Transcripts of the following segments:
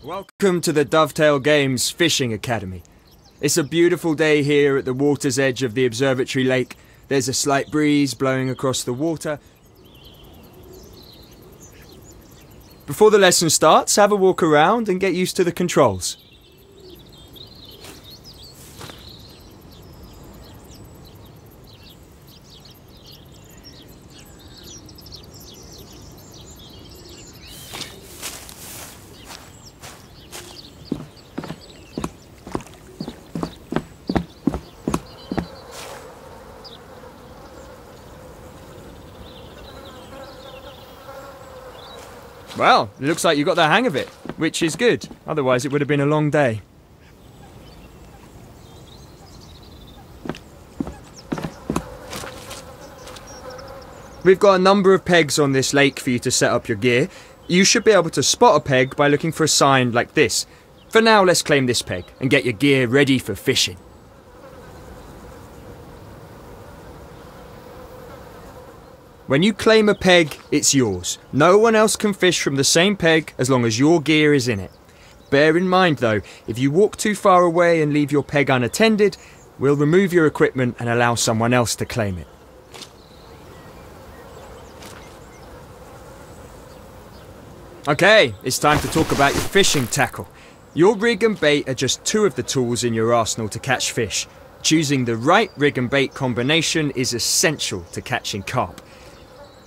Welcome to the Dovetail Games Fishing Academy. It's a beautiful day here at the water's edge of the observatory lake. There's a slight breeze blowing across the water. Before the lesson starts, have a walk around and get used to the controls. Well, it looks like you got the hang of it, which is good. Otherwise it would have been a long day. We've got a number of pegs on this lake for you to set up your gear. You should be able to spot a peg by looking for a sign like this. For now, let's claim this peg and get your gear ready for fishing. When you claim a peg, it's yours. No one else can fish from the same peg as long as your gear is in it. Bear in mind though, if you walk too far away and leave your peg unattended, we'll remove your equipment and allow someone else to claim it. Okay, it's time to talk about your fishing tackle. Your rig and bait are just two of the tools in your arsenal to catch fish. Choosing the right rig and bait combination is essential to catching carp.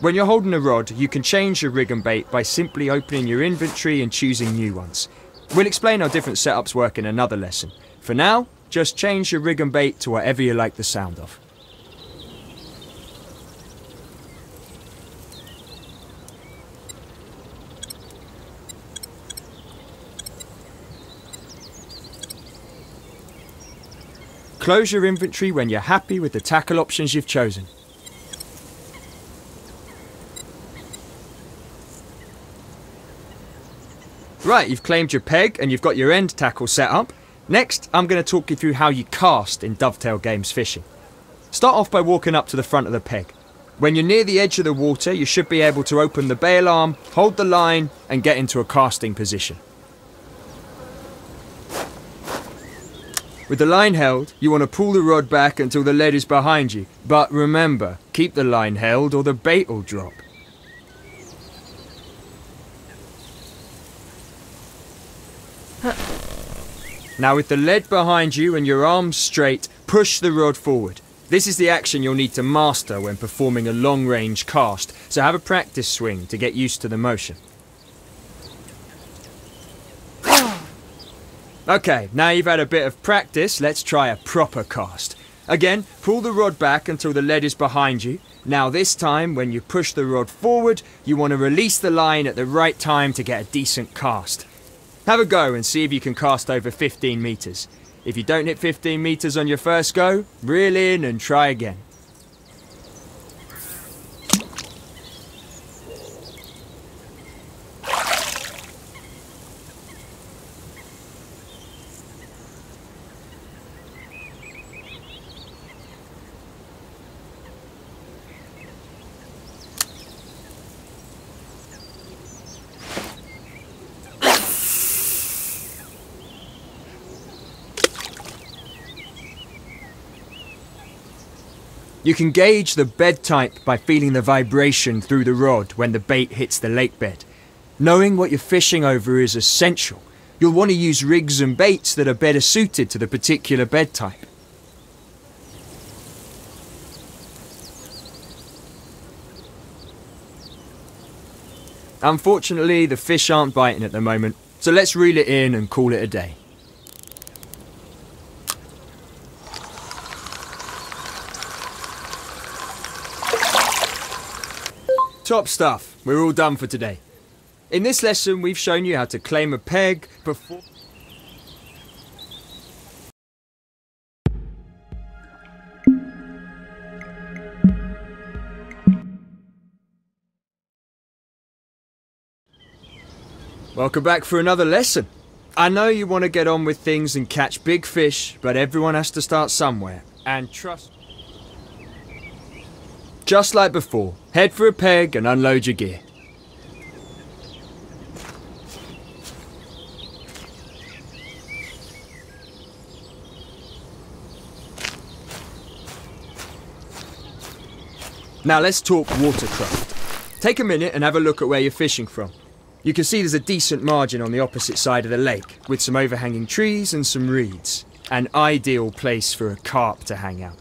When you're holding a rod, you can change your rig and bait by simply opening your inventory and choosing new ones. We'll explain how different setups work in another lesson. For now, just change your rig and bait to whatever you like the sound of. Close your inventory when you're happy with the tackle options you've chosen. Right, you've claimed your peg and you've got your end tackle set up. Next, I'm going to talk you through how you cast in Dovetail Games fishing. Start off by walking up to the front of the peg. When you're near the edge of the water, you should be able to open the bail arm, hold the line, and get into a casting position. With the line held, you want to pull the rod back until the lead is behind you. But remember, keep the line held or the bait will drop. Now with the lead behind you and your arms straight, push the rod forward. This is the action you'll need to master when performing a long-range cast, so have a practice swing to get used to the motion. Okay, now you've had a bit of practice, let's try a proper cast. Again, pull the rod back until the lead is behind you. Now this time, when you push the rod forward, you want to release the line at the right time to get a decent cast. Have a go and see if you can cast over 15 metres. If you don't hit 15 metres on your first go, reel in and try again. You can gauge the bed type by feeling the vibration through the rod when the bait hits the lake bed. Knowing what you're fishing over is essential. You'll want to use rigs and baits that are better suited to the particular bed type. Unfortunately, the fish aren't biting at the moment, so let's reel it in and call it a day. Top stuff, we're all done for today. In this lesson, we've shown you how to claim a peg before... Welcome back for another lesson. I know you want to get on with things and catch big fish, but everyone has to start somewhere. And trust... Just like before, head for a peg and unload your gear. Now let's talk watercraft. Take a minute and have a look at where you're fishing from. You can see there's a decent margin on the opposite side of the lake, with some overhanging trees and some reeds. An ideal place for a carp to hang out.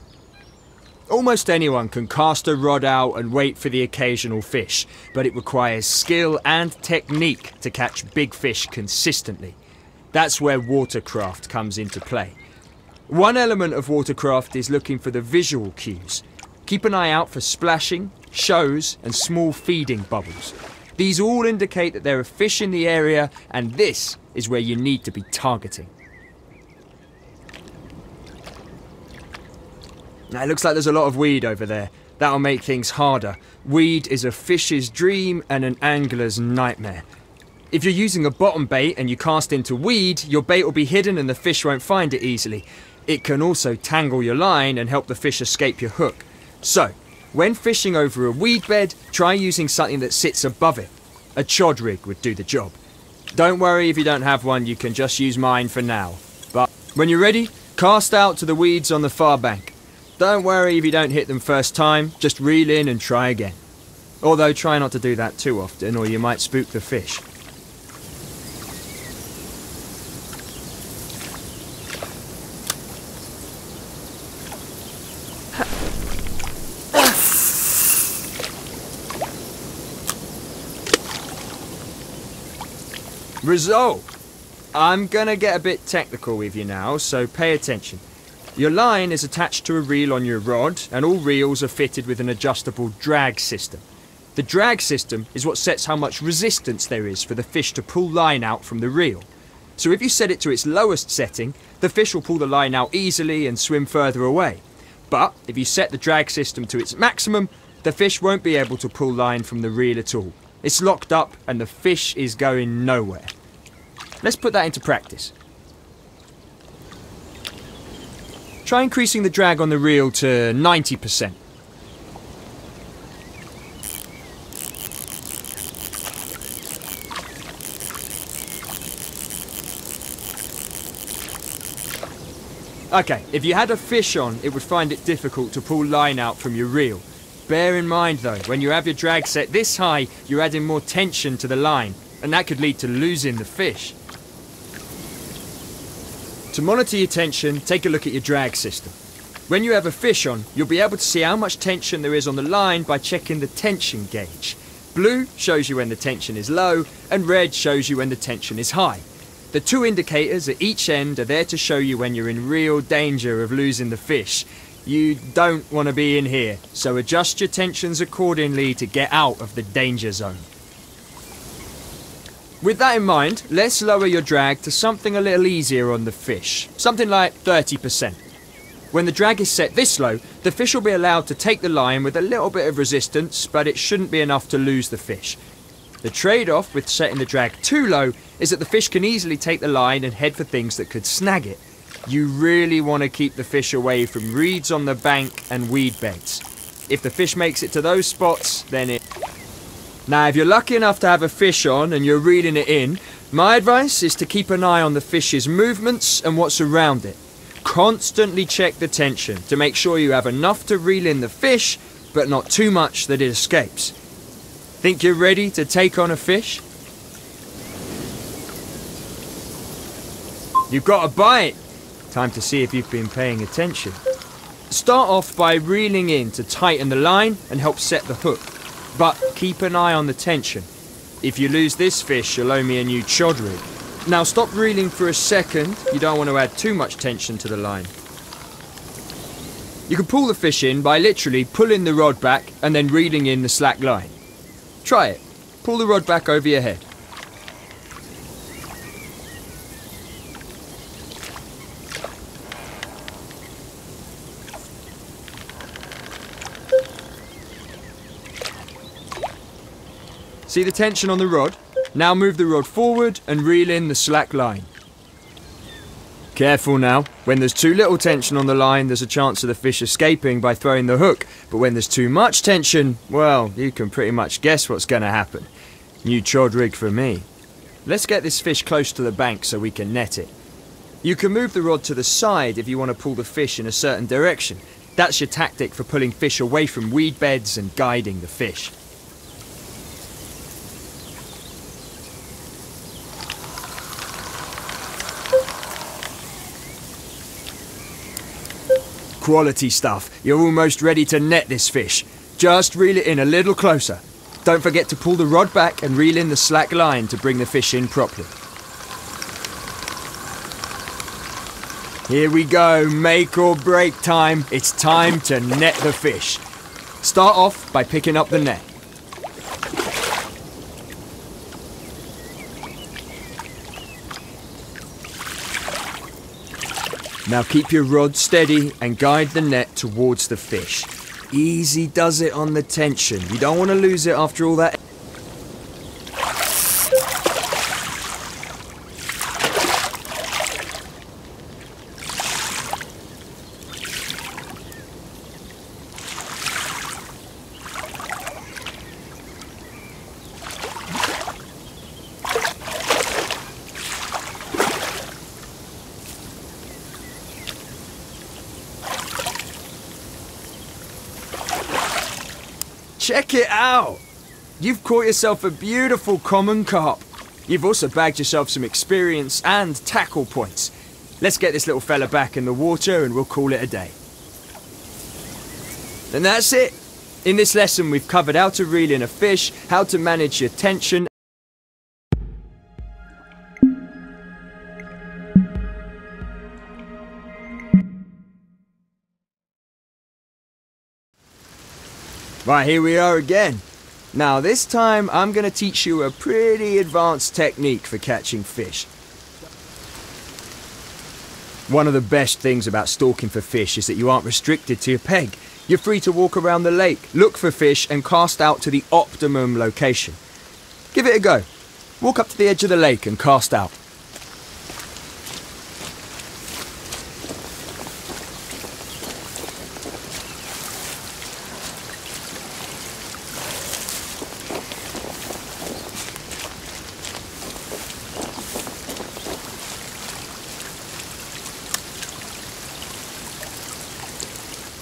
Almost anyone can cast a rod out and wait for the occasional fish, but it requires skill and technique to catch big fish consistently. That's where watercraft comes into play. One element of watercraft is looking for the visual cues. Keep an eye out for splashing, shows, and small feeding bubbles. These all indicate that there are fish in the area, and this is where you need to be targeting. Now, it looks like there's a lot of weed over there. That'll make things harder. Weed is a fish's dream and an angler's nightmare. If you're using a bottom bait and you cast into weed, your bait will be hidden and the fish won't find it easily. It can also tangle your line and help the fish escape your hook. So, when fishing over a weed bed, try using something that sits above it. A chod rig would do the job. Don't worry if you don't have one, you can just use mine for now. But when you're ready, cast out to the weeds on the far bank. Don't worry if you don't hit them first time, just reel in and try again. Although try not to do that too often or you might spook the fish. Result! I'm gonna get a bit technical with you now, so pay attention. Your line is attached to a reel on your rod, and all reels are fitted with an adjustable drag system. The drag system is what sets how much resistance there is for the fish to pull line out from the reel. So if you set it to its lowest setting, the fish will pull the line out easily and swim further away. But if you set the drag system to its maximum, the fish won't be able to pull line from the reel at all. It's locked up and the fish is going nowhere. Let's put that into practice. Try increasing the drag on the reel to 90%. Okay, if you had a fish on, it would find it difficult to pull line out from your reel. Bear in mind though, when you have your drag set this high, you're adding more tension to the line, and that could lead to losing the fish. To monitor your tension, take a look at your drag system. When you have a fish on, you'll be able to see how much tension there is on the line by checking the tension gauge. Blue shows you when the tension is low, and red shows you when the tension is high. The two indicators at each end are there to show you when you're in real danger of losing the fish. You don't want to be in here, so adjust your tensions accordingly to get out of the danger zone. With that in mind, let's lower your drag to something a little easier on the fish, something like 30%. When the drag is set this low, the fish will be allowed to take the line with a little bit of resistance, but it shouldn't be enough to lose the fish. The trade-off with setting the drag too low is that the fish can easily take the line and head for things that could snag it. You really want to keep the fish away from reeds on the bank and weed beds. If the fish makes it to those spots, then it... Now, if you're lucky enough to have a fish on and you're reeling it in, my advice is to keep an eye on the fish's movements and what's around it. Constantly check the tension to make sure you have enough to reel in the fish, but not too much that it escapes. Think you're ready to take on a fish? You've got a bite! Time to see if you've been paying attention. Start off by reeling in to tighten the line and help set the hook. But keep an eye on the tension. If you lose this fish, you'll owe me a new chod rig. Now stop reeling for a second. You don't want to add too much tension to the line. You can pull the fish in by literally pulling the rod back and then reeling in the slack line. Try it. Pull the rod back over your head. See the tension on the rod? Now move the rod forward and reel in the slack line. Careful now. When there's too little tension on the line, there's a chance of the fish escaping by throwing the hook. But when there's too much tension, well, you can pretty much guess what's going to happen. New chod rig for me. Let's get this fish close to the bank so we can net it. You can move the rod to the side if you want to pull the fish in a certain direction. That's your tactic for pulling fish away from weed beds and guiding the fish. Quality stuff. You're almost ready to net this fish. Just reel it in a little closer. Don't forget to pull the rod back and reel in the slack line to bring the fish in properly. Here we go, make or break time. It's time to net the fish. Start off by picking up the net. Now keep your rod steady and guide the net towards the fish. Easy does it on the tension. You don't want to lose it after all that. Check it out! You've caught yourself a beautiful common carp. You've also bagged yourself some experience and tackle points. Let's get this little fella back in the water and we'll call it a day. And that's it! In this lesson we've covered how to reel in a fish, how to manage your tension. Right, here we are again. Now this time I'm going to teach you a pretty advanced technique for catching fish. One of the best things about stalking for fish is that you aren't restricted to your peg. You're free to walk around the lake, look for fish and cast out to the optimum location. Give it a go. Walk up to the edge of the lake and cast out.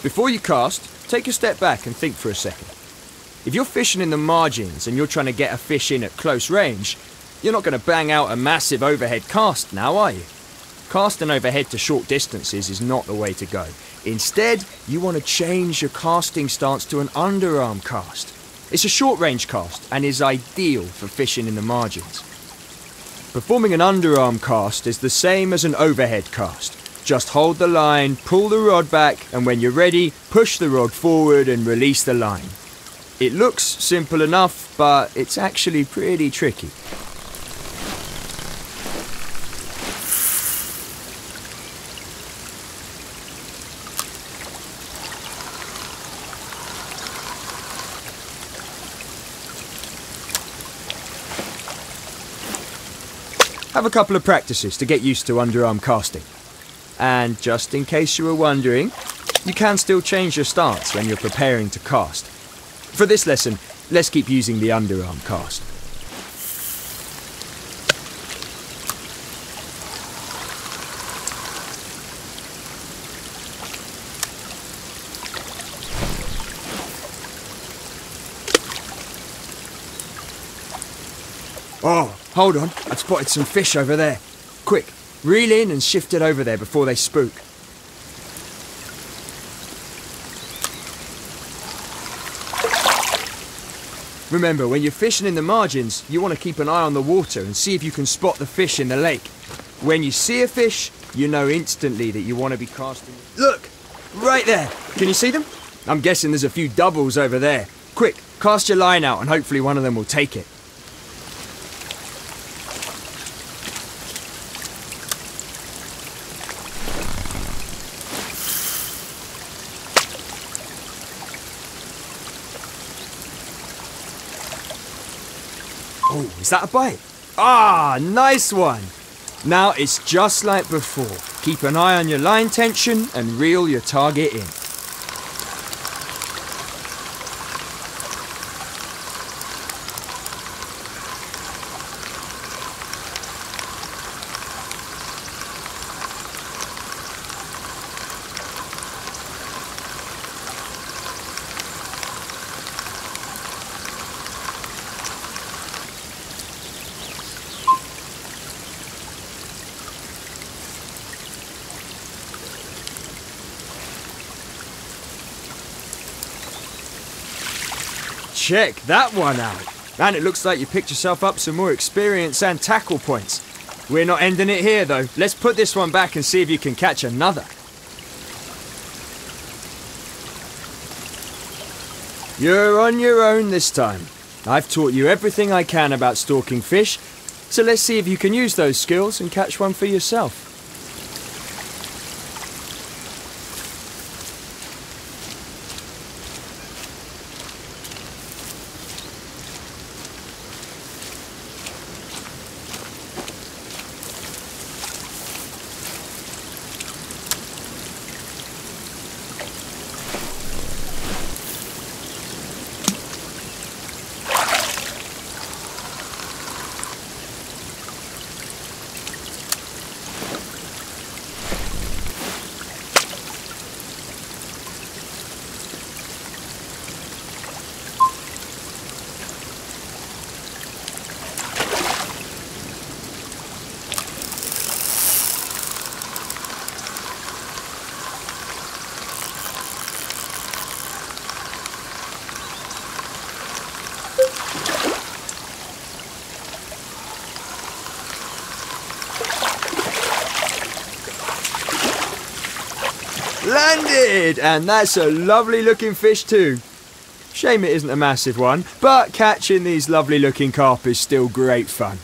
Before you cast, take a step back and think for a second. If you're fishing in the margins and you're trying to get a fish in at close range, you're not going to bang out a massive overhead cast now, are you? Casting overhead to short distances is not the way to go. Instead, you want to change your casting stance to an underarm cast. It's a short range cast and is ideal for fishing in the margins. Performing an underarm cast is the same as an overhead cast. Just hold the line, pull the rod back, and when you're ready, push the rod forward and release the line. It looks simple enough, but it's actually pretty tricky. Have a couple of practices to get used to underarm casting. And just in case you were wondering, you can still change your stance when you're preparing to cast. For this lesson, let's keep using the underarm cast. Oh, hold on, I've spotted some fish over there. Quick, reel in and shift it over there before they spook. Remember, when you're fishing in the margins, you want to keep an eye on the water and see if you can spot the fish in the lake. When you see a fish, you know instantly that you want to be casting. Look! Right there! Can you see them? I'm guessing there's a few doubles over there. Quick, cast your line out and hopefully one of them will take it. Oh, is that a bite? Ah, nice one! Now it's just like before. Keep an eye on your line tension and reel your target in. check that one out. And it looks like you picked yourself up some more experience and tackle points. We're not ending it here though. Let's put this one back and see if you can catch another. You're on your own this time. I've taught you everything I can about stalking fish, so let's see if you can use those skills and catch one for yourself. Landed! And that's a lovely looking fish too. Shame it isn't a massive one, but catching these lovely looking carp is still great fun.